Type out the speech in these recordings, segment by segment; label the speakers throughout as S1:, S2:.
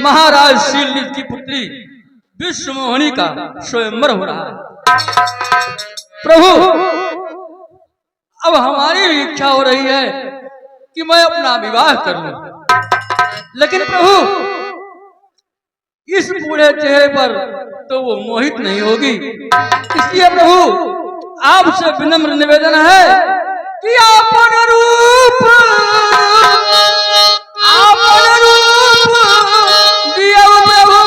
S1: महाराज शीलनील की पुत्री विश्वमोहिनी का स्वयंवर हो रहा है। प्रभु अब हमारी भी इच्छा हो रही है कि मैं अपना विवाह कर लूं, लेकिन प्रभु इस बूढ़े चेहरे पर तो वो मोहित नहीं होगी। इसलिए प्रभु आपसे विनम्र निवेदन है कि आपन रूप दिया प्रभु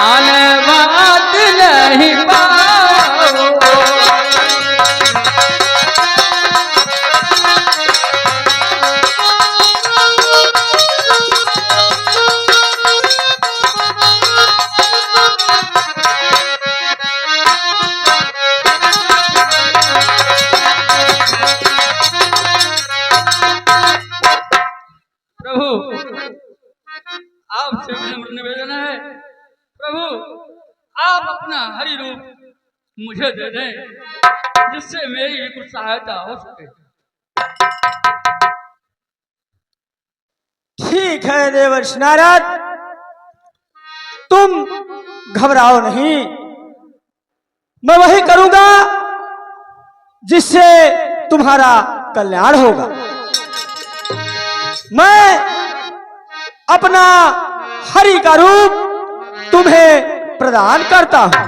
S1: आने बात नहीं पाओ। आपसे विनम्र निवेदन है प्रभु आप अपना हरि रूप मुझे दे दें, जिससे मेरी भी कुछ सहायता हो सके।
S2: ठीक है देवर्षि नारद, तुम घबराओ नहीं, मैं वही करूंगा जिससे तुम्हारा कल्याण होगा। मैं अपना हरि का रूप तुम्हें प्रदान करता हूं।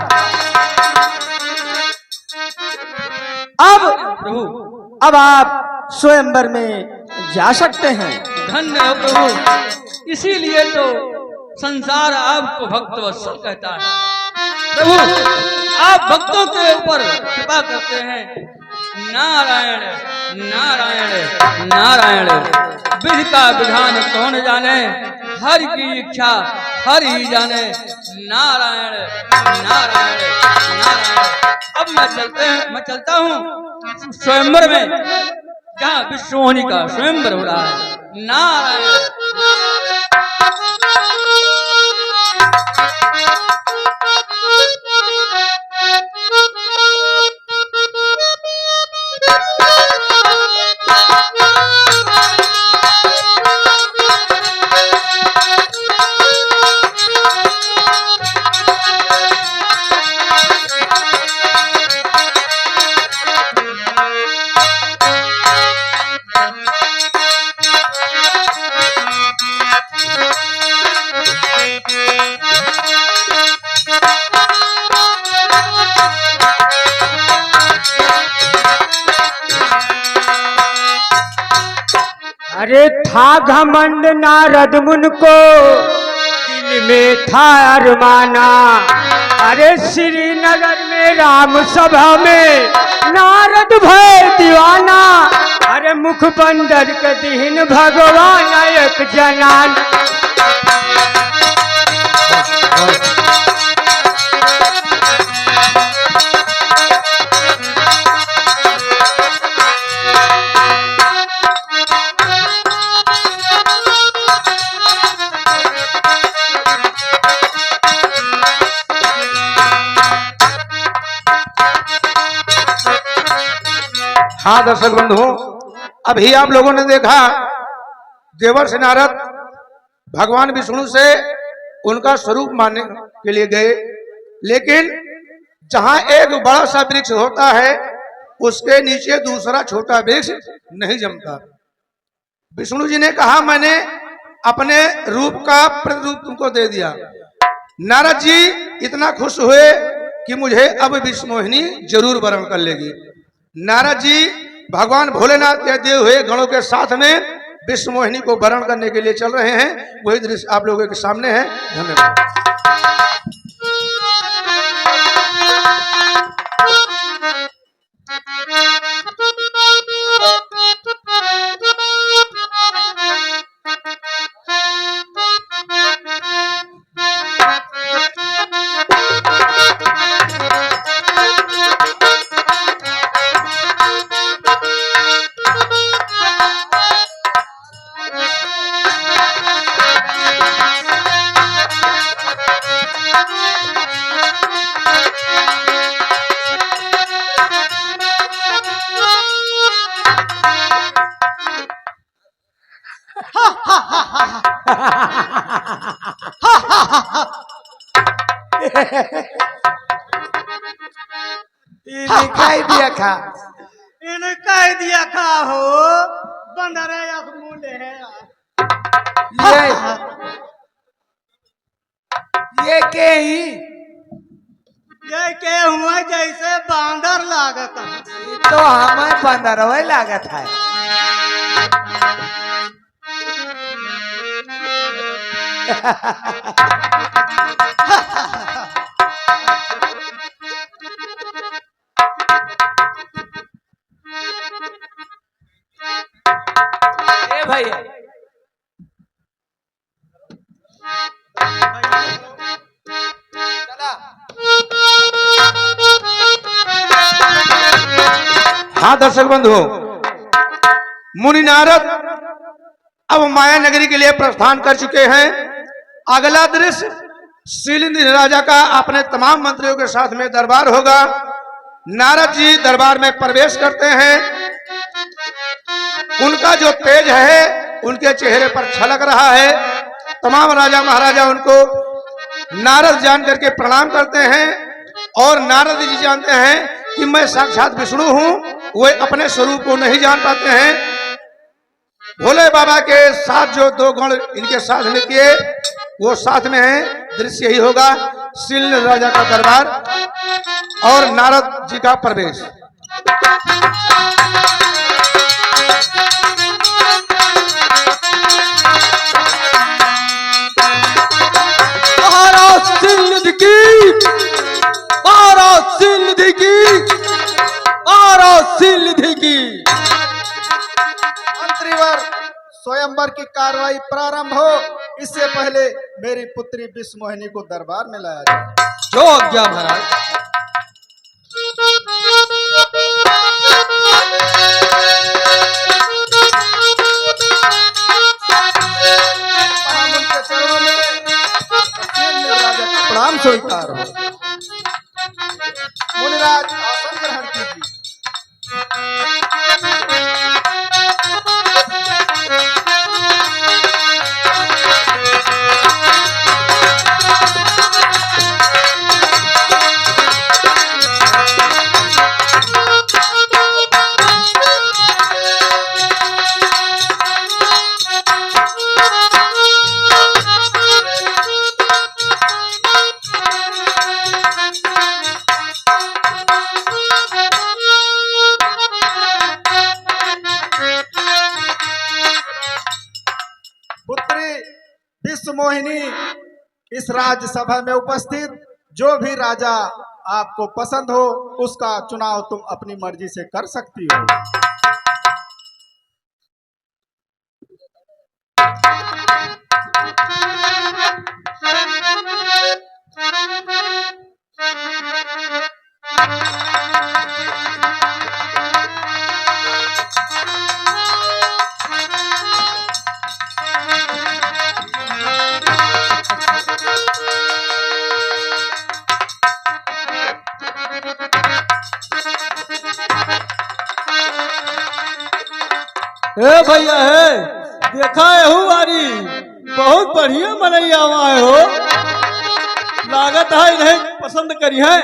S2: अब आप स्वयंवर में जा सकते हैं।
S1: धन्य हो प्रभु, इसीलिए तो संसार आपको भक्तवत्सल कहता है। प्रभु आप भक्तों के ऊपर कृपा करते हैं। नारायण नारायण नारायण, विधि का विधान कौन जाने, हरि की इच्छा हरि ही जाने। नारायण नारायण नारायण। अब मैं चलता हूँ स्वयंवर में, जहाँ विश्वमोहिनी का स्वयंवर हो रहा है। नारायण।
S2: अरे था घमंड नारद मुन को, दिल में था अरमाना। अरे श्रीनगर में राम सभा में नारद भय दीवाना। अरे मुख बंदर के दीन भगवान एक जनान।
S3: हाँ दर्शक बंधु, अभी आप लोगों ने देखा देवर्षि नारद भगवान विष्णु से उनका स्वरूप मानने के लिए गए, लेकिन जहां एक बड़ा सा वृक्ष होता है उसके नीचे दूसरा छोटा वृक्ष नहीं जमता। विष्णु जी ने कहा मैंने अपने रूप का प्रतिरूप तुमको दे दिया। नारद जी इतना खुश हुए कि मुझे अब विश्वमोहिनी जरूर वरण कर लेगी। नारद जी भगवान भोलेनाथ के दिए हुए गणों के साथ में विश्वमोहिनी को वरण करने के लिए चल रहे हैं। वही दृश्य आप लोगों के सामने है। धन्यवाद। इनका ही दिया खा।
S2: इनका ही दिया खा हो बंदर है या मूल है
S3: ये के ही
S2: ये के हुआ जैसे बांदर लागत है।
S3: तो हमें बंदर वही लागत है। ए भैया हाँ दर्शक बंधु, मुनि नारद अब माया नगरी के लिए प्रस्थान कर चुके हैं। अगला दृश्य शिलिंद्र राजा का अपने तमाम मंत्रियों के साथ में दरबार होगा। नारद जी दरबार में प्रवेश करते हैं। उनका जो तेज है उनके चेहरे पर छलक रहा है। तमाम राजा महाराजा उनको नारद जान करके प्रणाम करते हैं और नारद जी जानते हैं कि मैं साक्षात विष्णु हूं। वे अपने स्वरूप को नहीं जान पाते हैं। भोले बाबा के साथ जो दो गण इनके साथ में किए वो साथ में है। दृश्य यही होगा, शिलिंद्र राजा का दरबार और नारद जी का प्रवेश।
S2: महाराज शिलिंद्र की, महाराज शिलिंद्र की, महाराज शिलिंद्र की।
S4: मंत्रीवर, स्वयंवर की कार्रवाई प्रारंभ हो, इससे पहले मेरी पुत्री विश्वमोहिनी को दरबार में लाया जाए।
S2: जो आज्ञा महाराज।
S4: उनके चरणों में प्रणाम स्वीकार हो। मुनिराज आसन ग्रहण कीजिए। पुत्री विश्वमोहिनी, इस राज्यसभा में उपस्थित जो भी राजा आपको पसंद हो उसका चुनाव तुम अपनी मर्जी से कर सकती हो।
S2: ए भैया है, देखा है हो वारी, बहुत बढ़िया मनैया हुआ है हो। लागत है इन्हें पसंद करी है।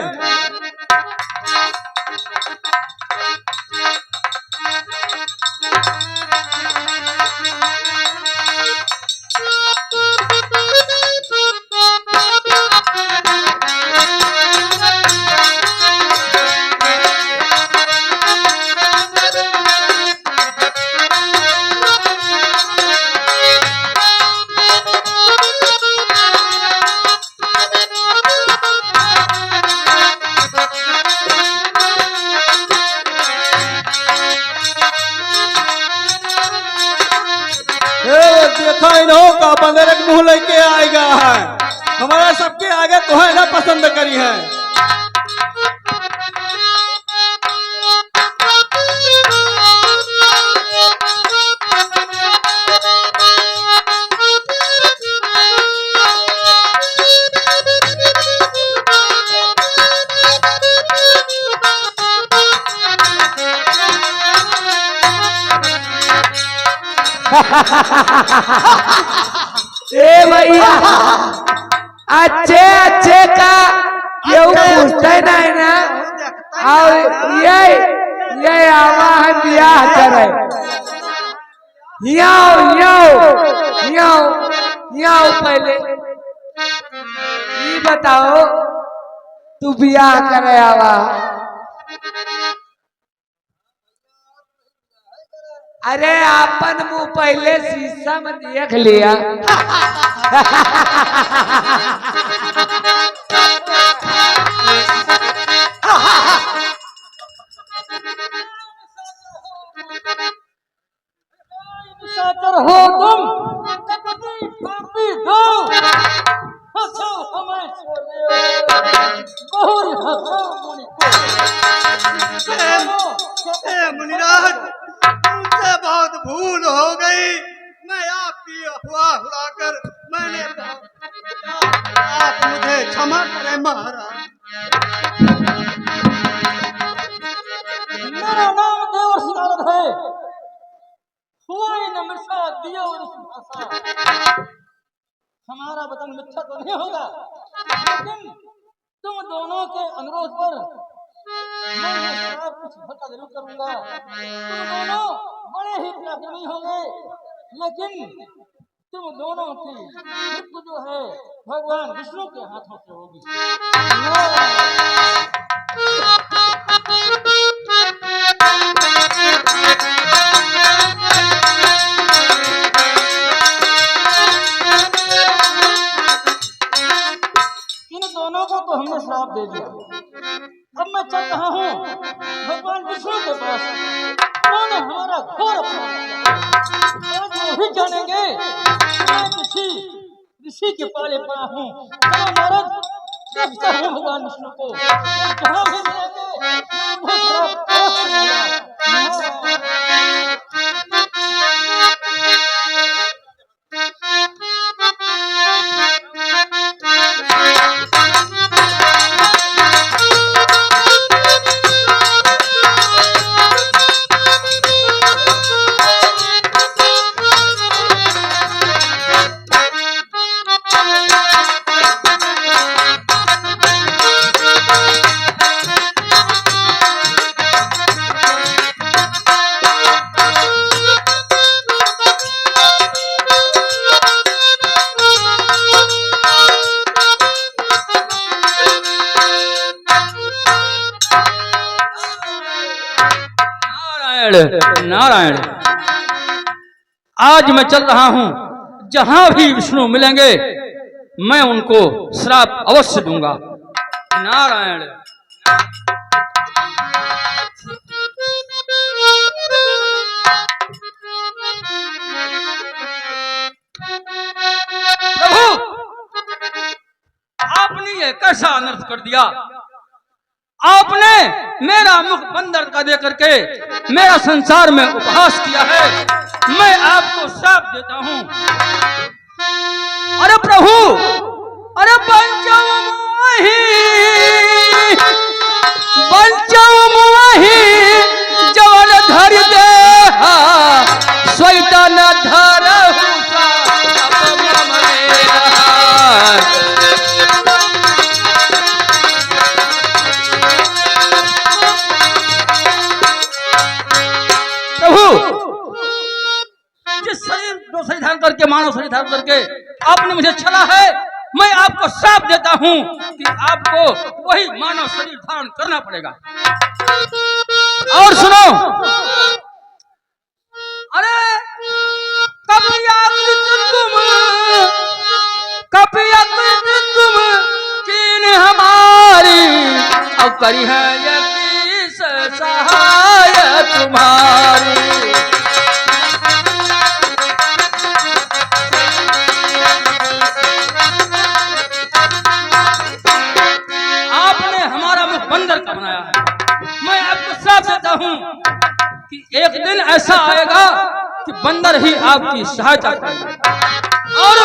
S2: देखा इन्हों का बंदर एक मुंह लेके आएगा है। हमारा सबके आगे तो है ना पसंद करी है।
S3: ए भैया अच्छे अच्छे का क्यों पूछते नहीं ना।
S5: और ये आवा है ब्याह करे। यहाँ पहले ये बताओ तू ब्याह करे आवा? अरे आपन मुंह पहले शीशा में देख लिया।
S1: निशाचर हो तुम, कपटी पापी दो, हंसो हमें छोड़े, बहुर हंसो मुनि को।
S2: मुनिराज, तुमसे बहुत भूल हो गई। मैं आपकी अफवाह उड़ाकर मैंने आप मुझे क्षमा करें महाराज।
S1: मेरा नाम देवर्षि नारद है। हुआ ही न मिर्चा दिया और भाषा। हमारा वचन मिथ्या तो नहीं होगा, लेकिन तुम दोनों के अनुरोध पर मैं ये शराब कुछ हल्का जरूर करूंगा। तुम दोनों बड़े ही प्रेमी होंगे, लेकिन तुम दोनों की मृत्यु जो है भगवान विष्णु के हाथों से होगी। इन दोनों को तो हमने श्राप दे दिया। अब मैं चल रहा हूँ भगवान विष्णु के पास। उन्होंने हमारा घोर अपमान किया। आज वो भी जानेंगे मैं किसी ऋषि के पाले पड़ा हूँ। चलो नारद, देखता हूँ भगवान विष्णु को। जहाँ भी मिलेंगे वो श्राप अवश्य दूंगा। नारायण, आज मैं चल रहा हूं, जहां भी विष्णु मिलेंगे मैं उनको श्राप अवश्य दूंगा। नारायण। प्रभु, आपने ये कैसा अनर्थ कर दिया? आपने मेरा मुख बंदर का दे करके मेरा संसार में उपहास किया है। मैं आपको श्राप देता हूं। अरे प्रभु, अरे पंचम मोही जवन धर दे स्वैता न धर शरीर धारण करके, मानव शरीर धारण करके आपने मुझे छला है। मैं आपको श्राप देता हूं कि आपको वही मानव शरीर धारण करना पड़ेगा। और सुनो, अरे कपियाकृत तुम कीन हमारी, अब करी है यकीस सहाय तुम्हारी। बंदर का बनाया है। मैं आपको श्राप देता हूं कि एक दिन ऐसा आएगा कि बंदर ही आपकी सहायता करेगा। और